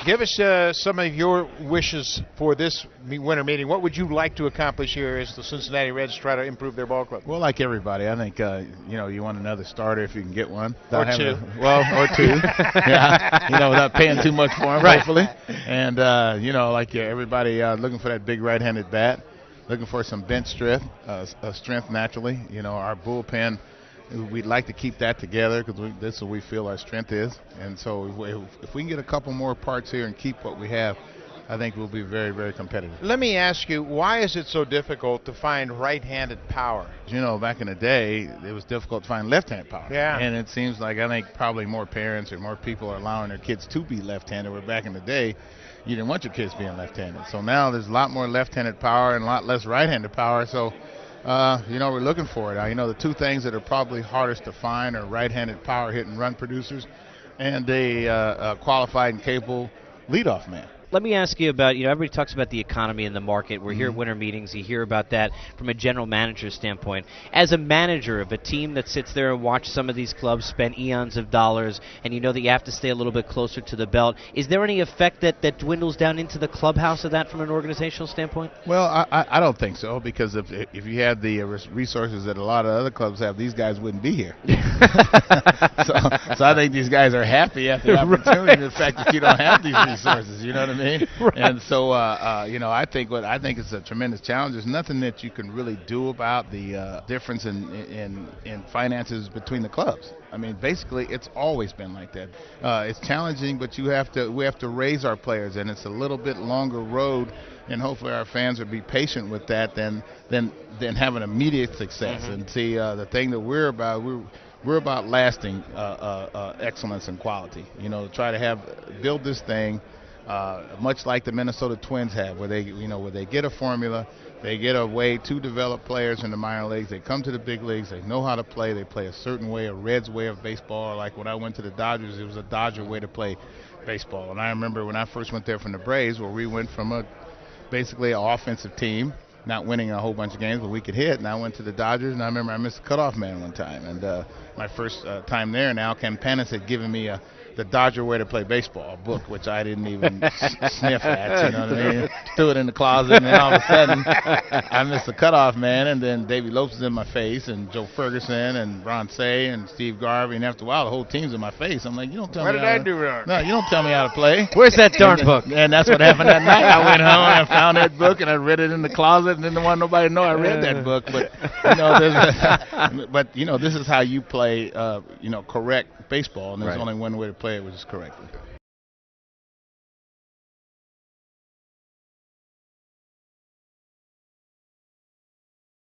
Give us some of your wishes for this winter meeting. What would you like to accomplish here as the Cincinnati Reds try to improve their ball club? Well, like everybody, I think you want another starter if you can get one. Or two. Or two. Yeah, without paying too much for them, right. Hopefully. And everybody looking for that big right-handed bat, looking for some bench strength, naturally. Our bullpen. We'd like to keep that together because this is what we feel our strength is. And so if we can get a couple more parts here and keep what we have, I think we'll be very, very competitive. Let me ask you, why is it so difficult to find right-handed power? Back in the day, it was difficult to find left-handed power. Yeah. And it seems like I think probably more parents or more people are allowing their kids to be left-handed, where back in the day, you didn't want your kids being left-handed. So now there's a lot more left-handed power and a lot less right-handed power. So we're looking for it. The two things that are probably hardest to find are right-handed power hit and run producers and a qualified and capable leadoff man. Let me ask you about, everybody talks about the economy in the market. We're here at winter meetings. You hear about that from a general manager standpoint. As a manager of a team that sits there and watch some of these clubs spend eons of dollars, and you know that you have to stay a little bit closer to the belt, is there any effect that dwindles down into the clubhouse of that from an organizational standpoint? Well, I don't think so, because if you had the resources that a lot of other clubs have, these guys wouldn't be here. so I think these guys are happy at the opportunity, right. The fact that you don't have these resources, you know what I mean? Right. And so, I think it's a tremendous challenge. There's nothing that you can really do about the difference in finances between the clubs. I mean, basically, it's always been like that. It's challenging, but we have to raise our players, and it's a little bit longer road. And hopefully, our fans will be patient with that than have an immediate success. Mm-hmm. And see, the thing that we're about. We're about lasting excellence and quality. Try to build this thing. Much like the Minnesota Twins have, where they get a formula, they get a way to develop players in the minor leagues. They come to the big leagues. They know how to play. They play a certain way, a Reds way of baseball. Like when I went to the Dodgers, it was a Dodger way to play baseball. And I remember when I first went there from the Braves, where we went from basically an offensive team, not winning a whole bunch of games, but we could hit. And I went to the Dodgers, and I remember I missed a cutoff man one time. And my first time there, and Al Campanis had given me the Dodger way to play baseball, a book which I didn't even sniff at, you know what I mean? Threw it in the closet, and then all of a sudden I missed the cutoff man, and then Davey Lopes is in my face, and Joe Ferguson, and Ron Say, and Steve Garvey, and after a while the whole team's in my face. I'm like, you don't tell me how to do wrong. No, you don't tell me how to play. Where's that darn book? And that's what happened that night. I went home and I found that book, and I read it in the closet, and didn't want nobody to know I read that book. But this is how you play correct baseball, and there's only one way to play it, which is correctly.